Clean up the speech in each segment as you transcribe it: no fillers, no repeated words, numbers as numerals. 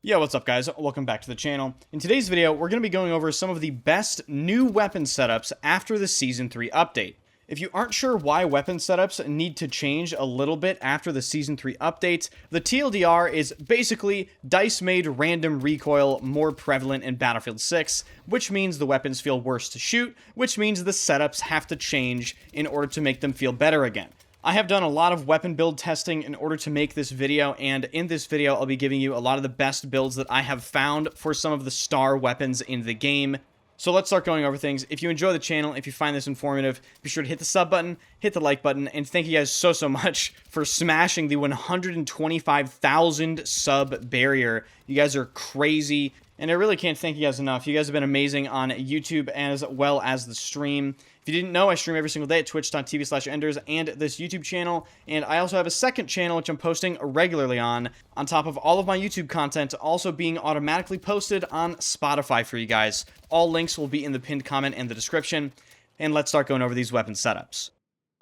Yo, what's up guys? Welcome back to the channel. In today's video, we're going to be going over some of the best new weapon setups after the Season 3 update. If you aren't sure why weapon setups need to change a little bit after the Season 3 update, the TLDR is basically dice-made random recoil more prevalent in Battlefield 6, which means the weapons feel worse to shoot, which means the setups have to change in order to make them feel better again. I have done a lot of weapon build testing in order to make this video, and in this video I'll be giving you a lot of the best builds that I have found for some of the star weapons in the game. So let's start going over things. If you enjoy the channel, if you find this informative, be sure to hit the sub button, hit the like button, and thank you guys so much for smashing the 125,000 sub barrier. You guys are crazy, and I really can't thank you guys enough. You guys have been amazing on YouTube as well as the stream. If you didn't know, I stream every single day at twitch.tv/enders and this YouTube channel, and I also have a second channel which I'm posting regularly on top of all of my YouTube content also being automatically posted on Spotify for you guys. All links will be in the pinned comment and the description, and let's start going over these weapon setups.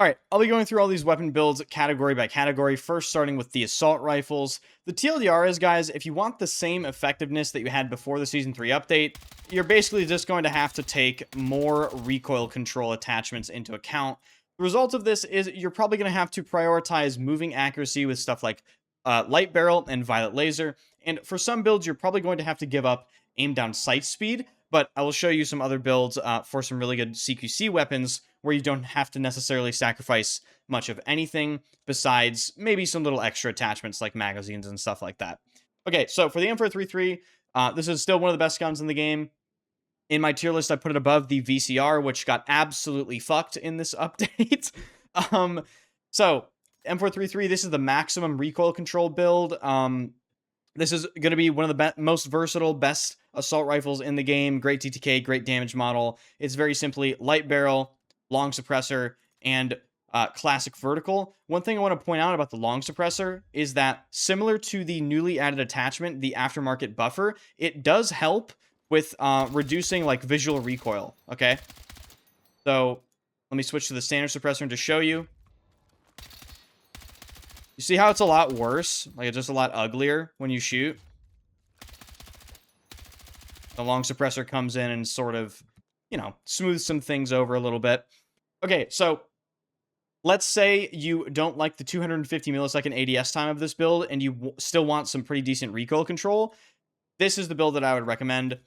Alright, I'll be going through all these weapon builds category by category, first starting with the assault rifles. The TLDR is, guys, if you want the same effectiveness that you had before the Season 3 update, you're basically just going to have to take more recoil control attachments into account. The result of this is you're probably going to have to prioritize moving accuracy with stuff like light barrel and violet laser, and for some builds you're probably going to have to give up aim down sight speed, but I will show you some other builds for some really good CQC weapons where you don't have to necessarily sacrifice much of anything besides maybe some little extra attachments like magazines and stuff like that. Okay, so for the M433, this is still one of the best guns in the game. In my tier list, I put it above the VCR, which got absolutely fucked in this update. So M433, this is the maximum recoil control build. This is going to be one of the most versatile, best assault rifles in the game. Great TTK, great damage model. It's very simply light barrel, long suppressor, and classic vertical. One thing I want to point out about the long suppressor is that similar to the newly added attachment, the aftermarket buffer, it does help with reducing like visual recoil. Okay, so let me switch to the standard suppressor to show you. You see how it's a lot worse? Like, it's just a lot uglier when you shoot. The long suppressor comes in and sort of, you know, smooths some things over a little bit. Okay, so let's say you don't like the 250 millisecond ADS time of this build and you still want some pretty decent recoil control. This is the build that I would recommend.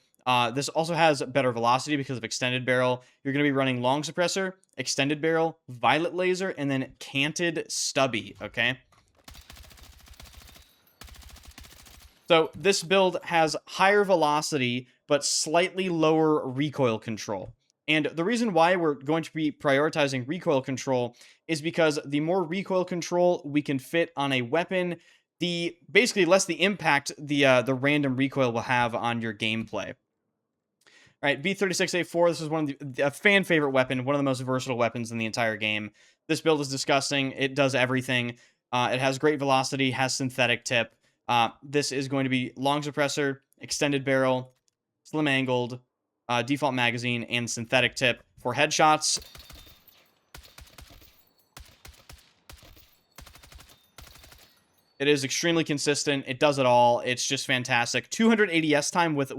This also has better velocity because of extended barrel. You're going to be running long suppressor, extended barrel, violet laser, and then canted stubby, okay? So this build has higher velocity, but slightly lower recoil control. And the reason why we're going to be prioritizing recoil control is because the more recoil control we can fit on a weapon, the basically less the impact the random recoil will have on your gameplay. All right, B36A4, this is one of a fan favorite weapon, one of the most versatile weapons in the entire game. This build is disgusting. It does everything. It has great velocity, has synthetic tip. This is going to be long suppressor, extended barrel, slim angled, default magazine, and synthetic tip for headshots. It is extremely consistent. It does it all. It's just fantastic. 200 ADS time with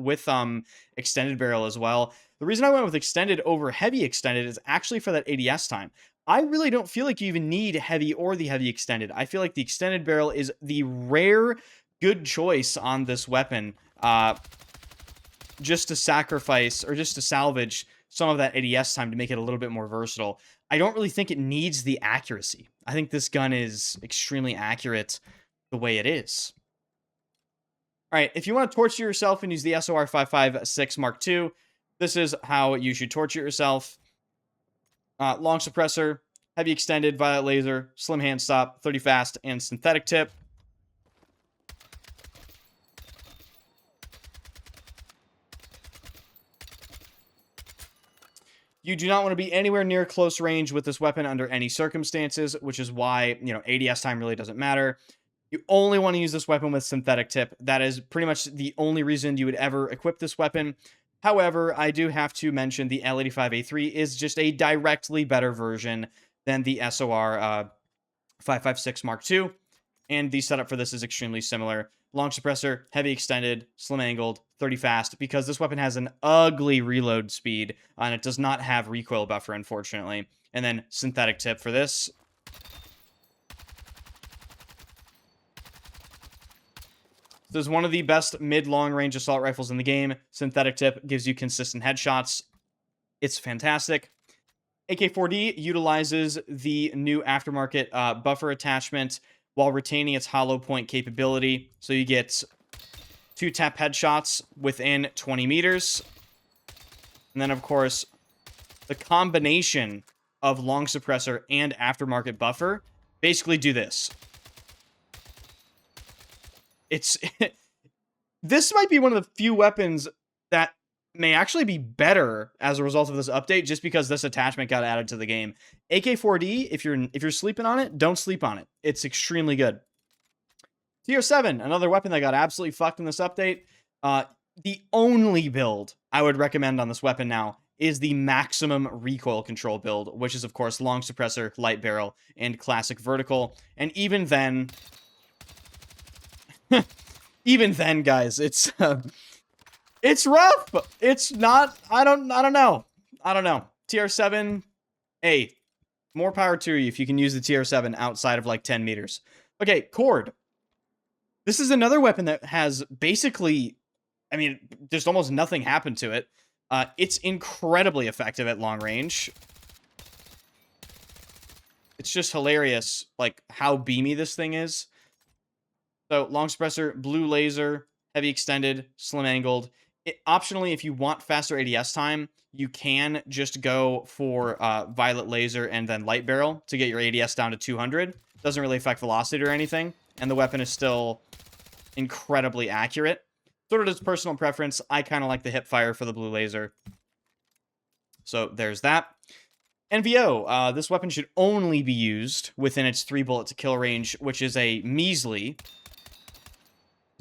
extended barrel as well. The reason I went with extended over heavy extended is actually for that ADS time. I really don't feel like you even need heavy or the heavy extended. I feel like the extended barrel is the rare good choice on this weapon, just to sacrifice or just to salvage some of that ADS time to make it a little bit more versatile. I don't really think it needs the accuracy. I think this gun is extremely accurate the way it is. All right, if you want to torture yourself and use the SOR 556 Mark II, this is how you should torture yourself. Long suppressor, heavy extended, violet laser, slim hand stop, 30 fast, and synthetic tip. You do not want to be anywhere near close range with this weapon under any circumstances, which is why, you know, ADS time really doesn't matter. You only want to use this weapon with synthetic tip. That is pretty much the only reason you would ever equip this weapon. However, I do have to mention the L85A3 is just a directly better version than the SOR 556 Mark II. and the setup for this is extremely similar. Long suppressor, heavy extended, slim angled, 30 fast, because this weapon has an ugly reload speed, and it does not have recoil buffer, unfortunately. And then synthetic tip for this. This is one of the best mid-long range assault rifles in the game. Synthetic tip gives you consistent headshots. It's fantastic. AK-4D utilizes the new aftermarket buffer attachment while retaining its hollow point capability. So you get 2 tap headshots within 20 meters. And then, of course, the combination of long suppressor and aftermarket buffer basically do this. This might be one of the few weapons that may actually be better as a result of this update, just because this attachment got added to the game. AK-4D, if you're sleeping on it, don't sleep on it. It's extremely good. TR7, another weapon that got absolutely fucked in this update. The only build I would recommend on this weapon now is the maximum recoil control build, which is, of course, long suppressor, light barrel, and classic vertical. And even then, guys, it's rough. It's not. I don't know. TR7, hey, more power to you if you can use the TR7 outside of like 10 meters. Okay, Cord. This is another weapon that has basically, I mean, just almost nothing happened to it. It's incredibly effective at long range. It's just hilarious, like, how beamy this thing is. So, long suppressor, blue laser, heavy extended, slim angled. Optionally, if you want faster ADS time, you can just go for violet laser and then light barrel to get your ADS down to 200. Doesn't really affect velocity or anything, and the weapon is still incredibly accurate. Sort of just personal preference. I kind of like the hip fire for the blue laser. So there's that. NVO. This weapon should only be used within its 3 bullet to kill range, which is a measly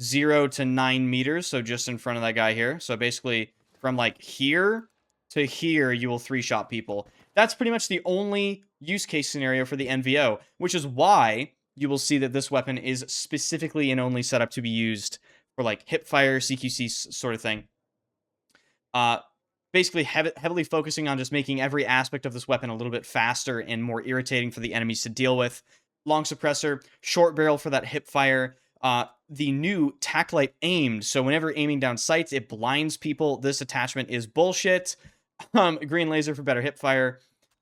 0 to 9 meters. So just in front of that guy here. So basically from like here to here, you will 3-shot people. That's pretty much the only use case scenario for the NVO, which is why you will see that this weapon is specifically and only set up to be used for like hip fire, CQC sort of thing. Basically heavily focusing on just making every aspect of this weapon a little bit faster and more irritating for the enemies to deal with. Long suppressor, short barrel for that hip fire. The new tac light aimed, so whenever aiming down sights, it blinds people. This attachment is bullshit. Green laser for better hip fire.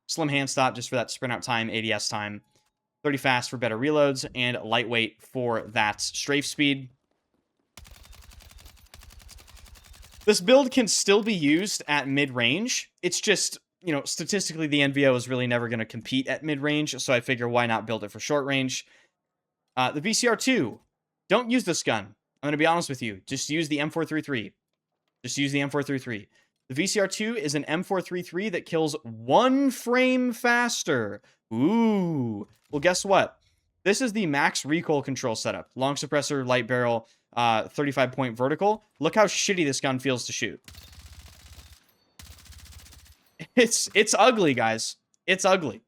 Slim hand stop just for that sprint out time, ADS time. 30 fast for better reloads, and lightweight for that strafe speed. This build can still be used at mid-range. It's just, you know, statistically, the NVO is really never going to compete at mid-range, so I figure why not build it for short range. The VCR2. Don't use this gun. I'm going to be honest with you. Just use the M433. Just use the M433. The VCR2 is an M433 that kills 1 frame faster. Ooh. Well, guess what? This is the max recoil control setup. Long suppressor, light barrel, 35-point vertical. Look how shitty this gun feels to shoot. It's ugly, guys. It's ugly.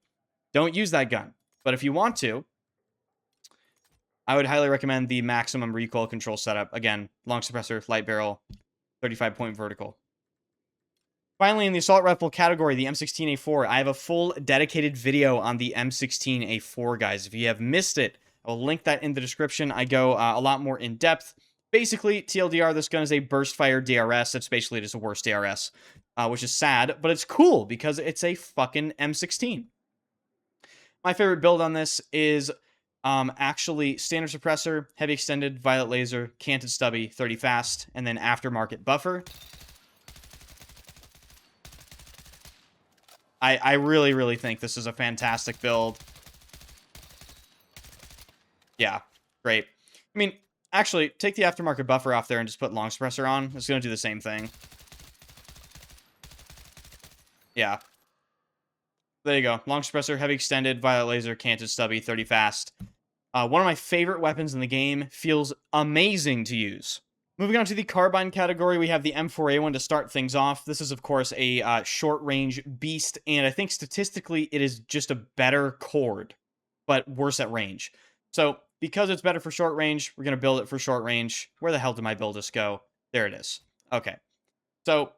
Don't use that gun. But if you want to, I would highly recommend the maximum recoil control setup. Again, long suppressor, light barrel, 35-point vertical. Finally, in the assault rifle category, the M16A4, I have a full dedicated video on the M16A4, guys. If you have missed it, I'll link that in the description. I go a lot more in depth. Basically, TLDR, this gun is a burst fire DRS. It's basically just a worse DRS, which is sad, but it's cool because it's a fucking M16. My favorite build on this is actually standard suppressor, heavy extended, violet laser, canted stubby, 30 fast, and then aftermarket buffer. I really, really think this is a fantastic build. Yeah, great. I mean, actually, take the aftermarket buffer off there and just put long suppressor on. It's going to do the same thing. Yeah. There you go. Long suppressor, heavy extended, violet laser, canted stubby, 30 fast. One of my favorite weapons in the game. Feels amazing to use. Moving on to the carbine category, we have the M4A1 to start things off. This is, of course, a short-range beast, and I think statistically it is just a better cord, but worse at range. So because it's better for short range, we're going to build it for short range. Where the hell did my build just go? There it is. Okay. So,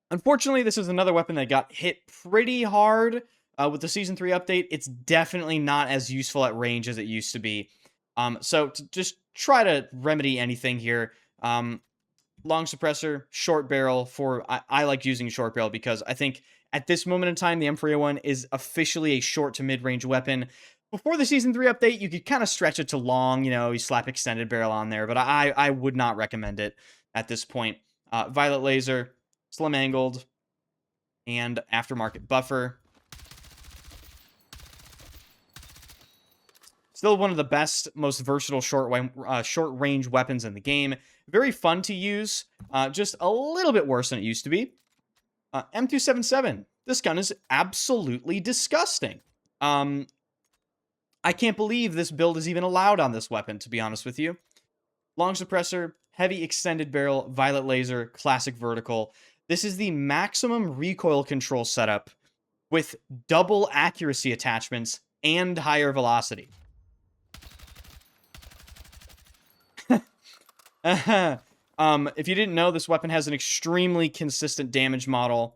unfortunately, this is another weapon that got hit pretty hard with the Season 3 update. It's definitely not as useful at range as it used to be. So, to just try to remedy anything here, long suppressor, short barrel for... I like using short barrel because I think at this moment in time, the M4A1 is officially a short to mid-range weapon. Before the Season 3 update, you could kind of stretch it to long, you slap extended barrel on there, but I would not recommend it at this point. Violet laser, slim angled, and aftermarket buffer. Still one of the best, most versatile short range weapons in the game. Very fun to use, just a little bit worse than it used to be. M277. This gun is absolutely disgusting. I can't believe this build is even allowed on this weapon, to be honest with you. Long suppressor, heavy extended barrel, violet laser, classic vertical. This is the maximum recoil control setup with double accuracy attachments and higher velocity. If you didn't know, this weapon has an extremely consistent damage model.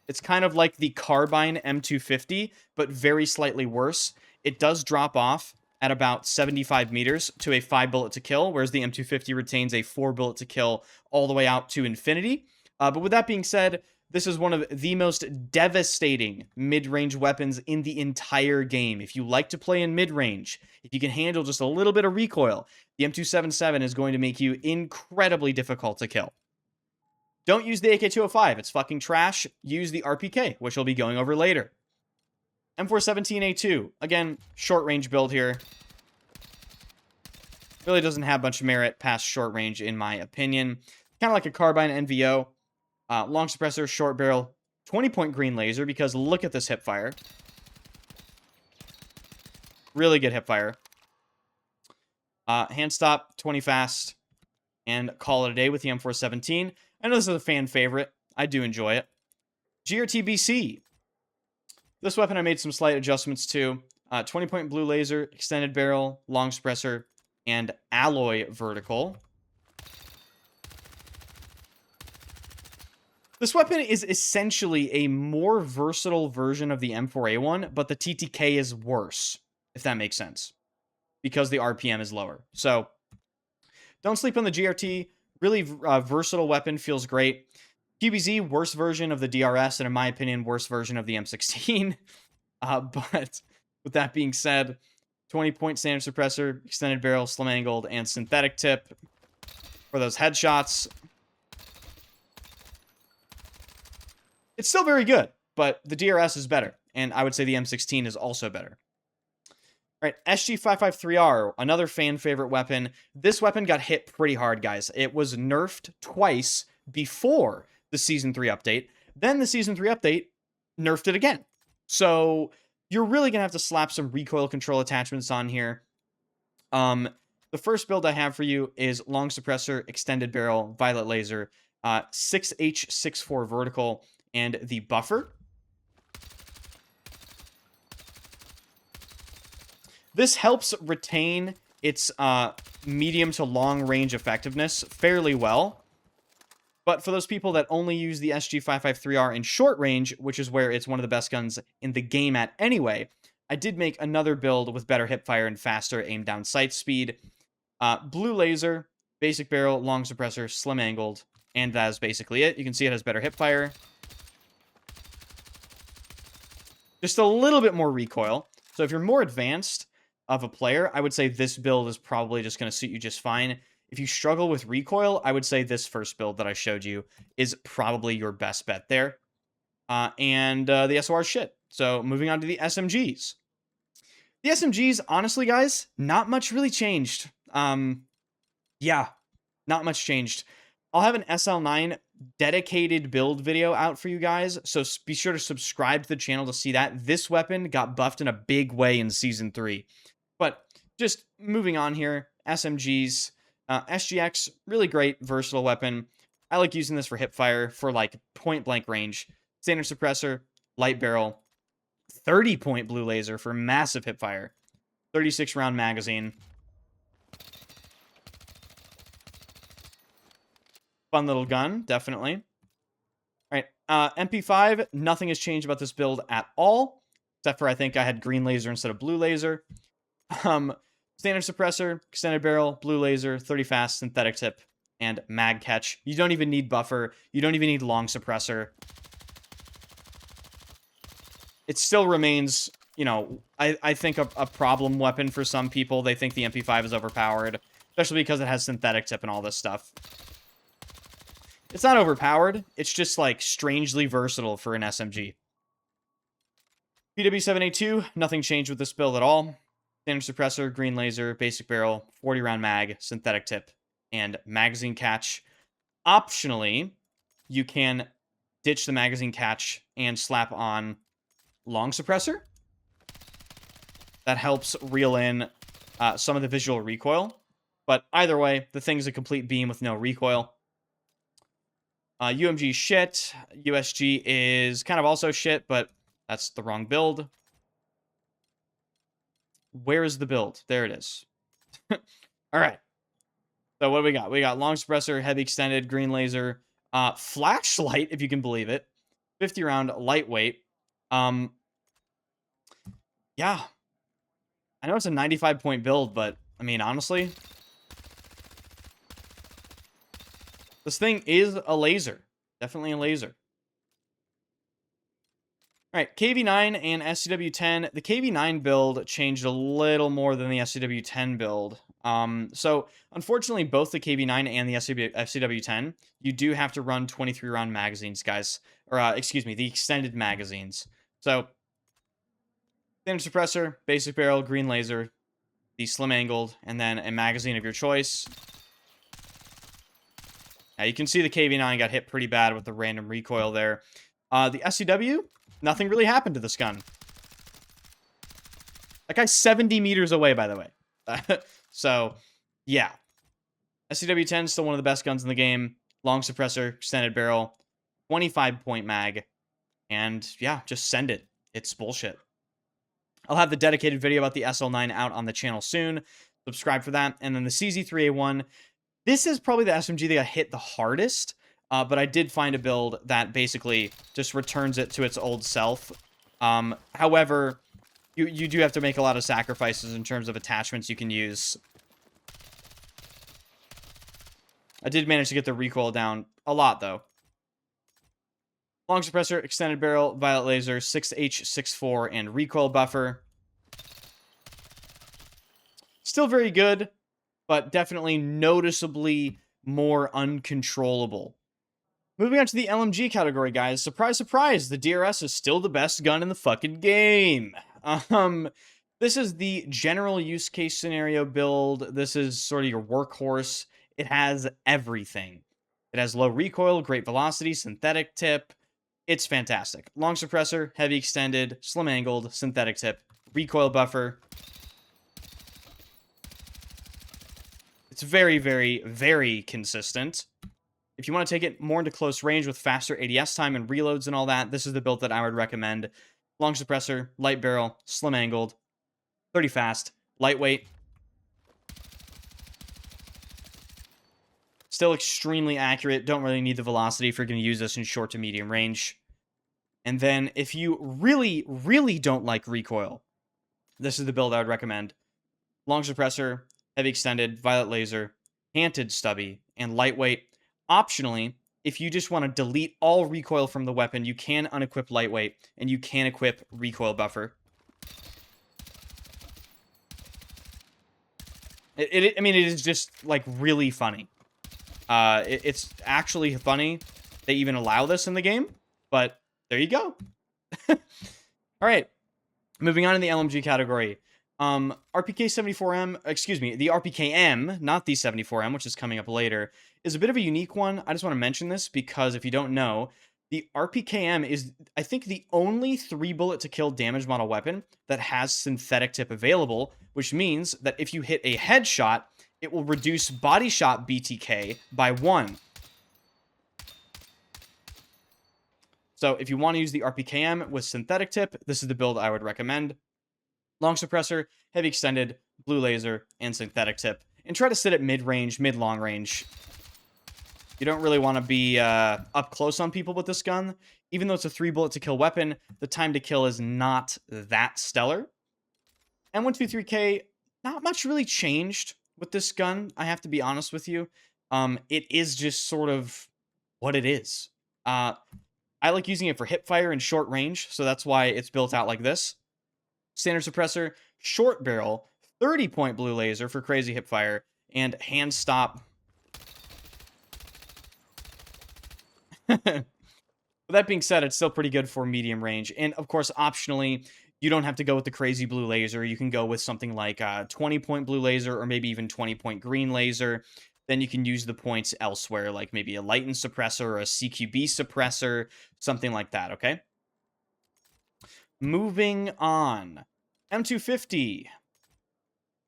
It's kind of like the Carbine M250, but very slightly worse. It does drop off at about 75 meters to a 5 bullet to kill, whereas the M250 retains a 4 bullet to kill all the way out to infinity. But with that being said, this is one of the most devastating mid-range weapons in the entire game. If you like to play in mid-range, if you can handle just a little bit of recoil, the M277 is going to make you incredibly difficult to kill. Don't use the AK-205. It's fucking trash. Use the RPK, which we'll be going over later. M417A2. Again, short-range build here. Really doesn't have much merit past short range, in my opinion. Kind of like a Carbine NVO. Long suppressor, short barrel, 20-point green laser, because look at this hipfire. Really good hipfire. Hand stop, 20 fast, and call it a day with the M417. I know this is a fan favorite. I do enjoy it. GRTBC. This weapon I made some slight adjustments to. 20-point blue laser, extended barrel, long suppressor, and alloy vertical. This weapon is essentially a more versatile version of the M4A1, but the TTK is worse, if that makes sense, because the RPM is lower. So, don't sleep on the GRT. Really versatile weapon, feels great. QBZ, worst version of the DRS, and in my opinion, worst version of the M16. But with that being said, 20-point standard suppressor, extended barrel, slim angled, and synthetic tip for those headshots. It's still very good, but the DRS is better, and I would say the M16 is also better. All right, SG-553R, another fan favorite weapon. This weapon got hit pretty hard, guys. It was nerfed twice before the Season 3 update. Then the Season 3 update nerfed it again. So you're really going to have to slap some recoil control attachments on here. The first build I have for you is long suppressor, extended barrel, violet laser, 6H64 vertical, and the buffer. This helps retain its medium to long range effectiveness fairly well. But for those people that only use the SG-553R in short range, which is where it's one of the best guns in the game at anyway, I did make another build with better hipfire and faster aim down sight speed. Blue laser, basic barrel, long suppressor, slim angled, and that is basically it. You can see it has better hipfire. Just a little bit more recoil. So if you're more advanced of a player, I would say this build is probably just going to suit you just fine. If you struggle with recoil, I would say this first build that I showed you is probably your best bet there. The SOR is shit. So moving on to the SMGs. The SMGs, honestly, guys, not much really changed. Yeah, not much changed. I'll have an SL9 dedicated build video out for you guys, so be sure to subscribe to the channel to see that. This weapon got buffed in a big way in Season 3. But just moving on here, SMGs, SGX, really great, versatile weapon. I like using this for hipfire, for like point-blank range. Standard suppressor, light barrel, 30-point blue laser for massive hipfire. 36-round magazine. Fun little gun, definitely. All right, MP5, nothing has changed about this build at all, except for I think I had green laser instead of blue laser. Standard suppressor, extended barrel, blue laser, 30 fast, synthetic tip, and mag catch. You don't even need buffer. You don't even need long suppressor. It still remains, you know, I think a problem weapon for some people. They think the MP5 is overpowered, especially because it has synthetic tip and all this stuff. It's not overpowered. It's just, like, strangely versatile for an SMG. PW7A2, nothing changed with this build at all. Standard suppressor, green laser, basic barrel, 40-round mag, synthetic tip, and magazine catch. Optionally, you can ditch the magazine catch and slap on long suppressor. That helps reel in some of the visual recoil. But either way, the thing's a complete beam with no recoil. UMG shit. USG is kind of also shit, but that's the wrong build. Where is the build? There it is. All right. So what do we got? We got long suppressor, heavy extended, green laser, flashlight, if you can believe it. 50-round lightweight. Yeah. I know it's a 95-point build, but, I mean, honestly, this thing is a laser. Definitely a laser. All right, KV9 and SCW10. The KV9 build changed a little more than the SCW10 build. So, unfortunately, both the KV9 and the SCW10, you do have to run 23-round magazines, guys. Or, excuse me, the extended magazines. So, standard suppressor, basic barrel, green laser, the slim angled, and then a magazine of your choice. Now, you can see the KV9 got hit pretty bad with the random recoil there. The SCW, nothing really happened to this gun. That guy's 70 meters away, by the way. So, yeah. SCW-10 is still one of the best guns in the game. Long suppressor, extended barrel, 25-point mag. And, yeah, just send it. It's bullshit. I'll have the dedicated video about the SL9 out on the channel soon. Subscribe for that. And then the CZ3A1. This is probably the SMG that got hit the hardest. But I did find a build that basically just returns it to its old self. However, you do have to make a lot of sacrifices in terms of attachments you can use. I did manage to get the recoil down a lot, though. Long suppressor, extended barrel, violet laser, 6H64, and recoil buffer. Still very good, but definitely noticeably more uncontrollable. Moving on to the LMG category, guys. Surprise, surprise, the DRS is still the best gun in the fucking game. This is the general use case scenario build. This is sort of your workhorse. It has everything. It has low recoil, great velocity, synthetic tip. It's fantastic. Long suppressor, heavy extended, slim angled, synthetic tip, recoil buffer. It's very, very, very consistent. If you want to take it more into close range with faster ADS time and reloads and all that, this is the build that I would recommend. Long suppressor, light barrel, slim angled, 30 fast, lightweight. Still extremely accurate. Don't really need the velocity if you're going to use this in short to medium range. And then if you really, really don't like recoil, this is the build I would recommend. Long suppressor, heavy extended, violet laser, canted stubby, and lightweight. Optionally, if you just want to delete all recoil from the weapon, you can unequip lightweight, and you can equip recoil buffer. I mean, it is just, like, really funny. It's actually funny they even allow this in the game, but there you go. All right, moving on in the LMG category. RPK-74M, excuse me, the RPKM, not the 74M, which is coming up later, is a bit of a unique one. I just want to mention this because if you don't know, the RPKM is, I think, the only 3-bullet to kill damage model weapon that has synthetic tip available, which means that if you hit a headshot, it will reduce body shot BTK by 1. So if you want to use the RPKM with synthetic tip, this is the build I would recommend. Long suppressor, heavy extended, blue laser, and synthetic tip. And try to sit at mid-range, mid-long range. You don't really want to be up close on people with this gun. Even though it's a 3-bullet to kill weapon, the time to kill is not that stellar. M123K, not much really changed with this gun, I have to be honest with you. It is just sort of what it is. I like using it for hip fire and short range, so that's why it's built out like this. Standard suppressor, short barrel, 30-point blue laser for crazy hip fire, and hand stop. With that being said, it's still pretty good for medium range. And of course, optionally, you don't have to go with the crazy blue laser. You can go with something like a 20-point blue laser or maybe even 20-point green laser. Then you can use the points elsewhere, like maybe a lighten suppressor or a CQB suppressor, something like that, okay? Moving on. M250.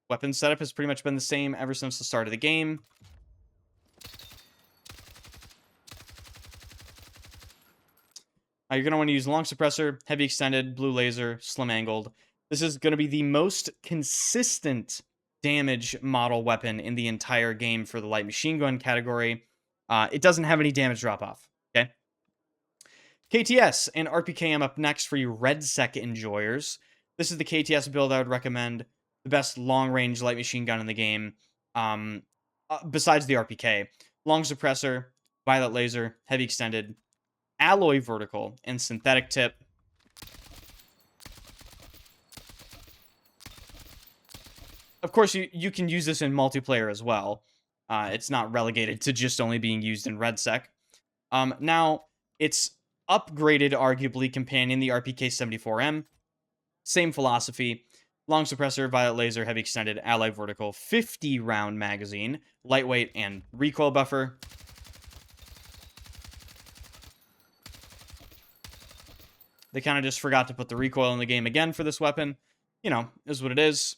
Weapon setup has pretty much been the same ever since the start of the game. You're going to want to use long suppressor, heavy extended, blue laser, slim angled. This is going to be the most consistent damage model weapon in the entire game for the light machine gun category. It doesn't have any damage drop off, okay? KTS and RPKM up next for you RedSec enjoyers. This is the KTS build I would recommend. The best long-range light machine gun in the game, besides the RPK. Long suppressor, violet laser, heavy extended, alloy vertical, and synthetic tip. Of course, you can use this in multiplayer as well. It's not relegated to just only being used in RedSec. Now, it's upgraded, arguably, companion, the RPK-74M. Same philosophy. Long suppressor, violet laser, heavy extended, alloy vertical, 50-round magazine, lightweight, and recoil buffer. They kind of just forgot to put the recoil in the game again for this weapon. You know, is what it is.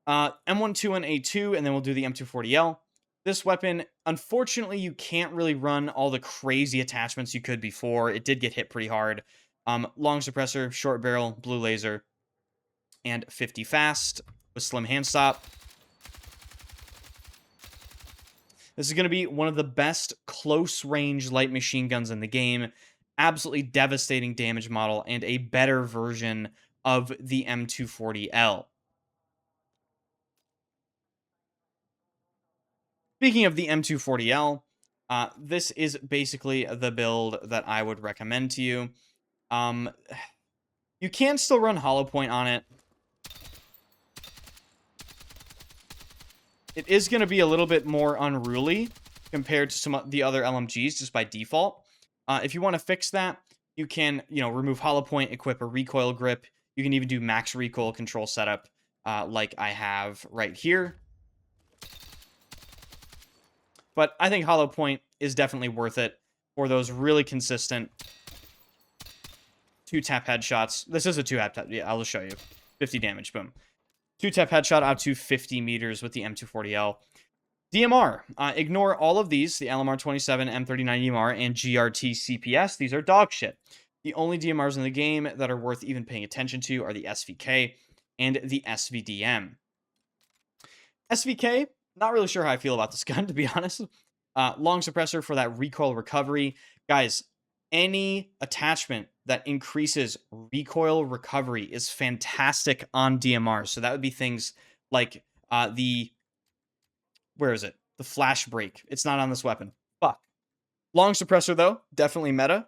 M121A2, and then we'll do the M240L. This weapon, unfortunately, you can't really run all the crazy attachments you could before. It did get hit pretty hard. Long suppressor, short barrel, blue laser, and 50 fast with slim hand stop. This is going to be one of the best close-range light machine guns in the game. Absolutely devastating damage model and a better version of the M240L. Speaking of the M240L, this is basically the build that I would recommend to you. You can still run hollow point on it. It is going to be a little bit more unruly compared to some of the other LMGs just by default. If you want to fix that, you can, remove hollow point, equip a recoil grip. You can even do max recoil control setup like I have right here. But I think hollow point is definitely worth it for those really consistent 2-tap headshots. This is a 2-tap. Yeah, I'll just show you. 50 damage, boom. 2-tap headshot up to 50 meters with the M240L. DMR. Ignore all of these. The LMR27, M39 DMR, and GRT CPS. These are dog shit. The only DMRs in the game that are worth even paying attention to are the SVK and the SVDM. SVK, not really sure how I feel about this gun, to be honest. Long suppressor for that recoil recovery. Guys, any attachment that increases recoil recovery is fantastic on DMR. So that would be things like where is it? The flash break. It's not on this weapon. Fuck. Long suppressor, though, definitely meta.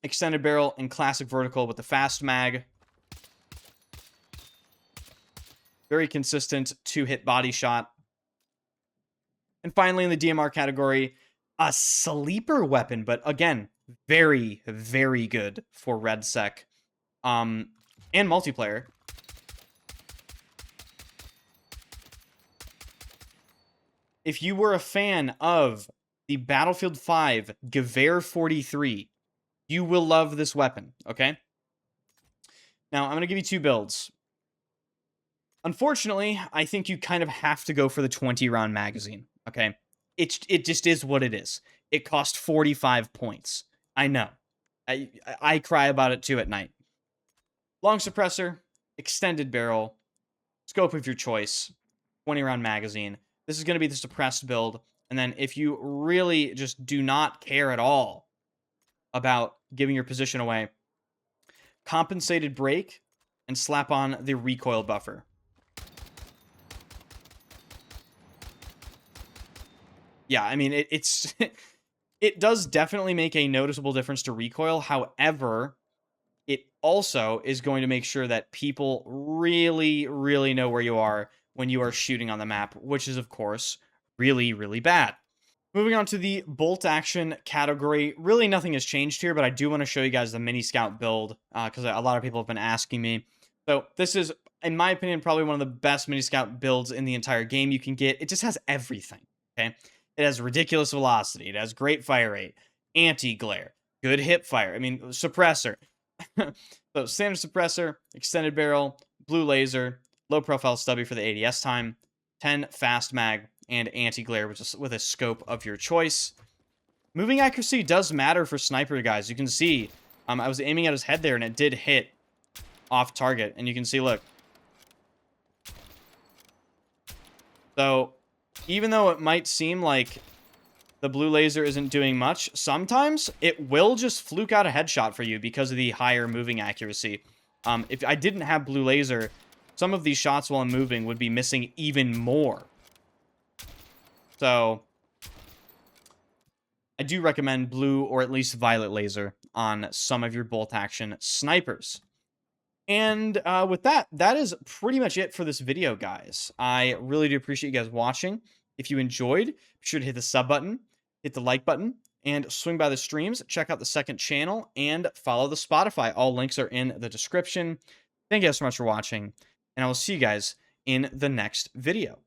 Extended barrel and classic vertical with the fast mag. Very consistent 2-hit body shot. And finally, in the DMR category, a sleeper weapon, but again, very, very good for RedSec and multiplayer. If you were a fan of the Battlefield 5 Gewehr 43, you will love this weapon, okay? Now, I'm going to give you 2 builds. Unfortunately, I think you kind of have to go for the 20-round magazine, okay? It just is what it is. It cost 45 points. I know. I cry about it too at night. Long suppressor, extended barrel, scope of your choice, 20 round magazine. This is going to be the suppressed build. And then if you really just do not care at all about giving your position away, compensated brake, and slap on the recoil buffer. Yeah, I mean, it's it does definitely make a noticeable difference to recoil. However, it also is going to make sure that people really, really know where you are when you are shooting on the map, which is, of course, really, really bad. Moving on to the bolt action category, really nothing has changed here, but I do want to show you guys the mini scout build because a lot of people have been asking me. So this is, in my opinion, probably one of the best mini scout builds in the entire game you can get. It just has everything, okay? It has ridiculous velocity. It has great fire rate, anti-glare, good hip fire. I mean, suppressor. So standard suppressor, extended barrel, blue laser, low profile stubby for the ADS time, 10 fast mag, and anti-glare with a scope of your choice. Moving accuracy does matter for sniper guys. You can see I was aiming at his head there and it did hit off target. And you can see, look. So even though it might seem like the blue laser isn't doing much, sometimes it will just fluke out a headshot for you because of the higher moving accuracy. If I didn't have blue laser, some of these shots while I'm moving would be missing even more. So I do recommend blue or at least violet laser on some of your bolt action snipers. And with that, that is pretty much it for this video, guys. I really do appreciate you guys watching. If you enjoyed, be sure to hit the sub button, hit the like button, and swing by the streams. Check out the second channel and follow the Spotify. All links are in the description. Thank you guys so much for watching, and I will see you guys in the next video.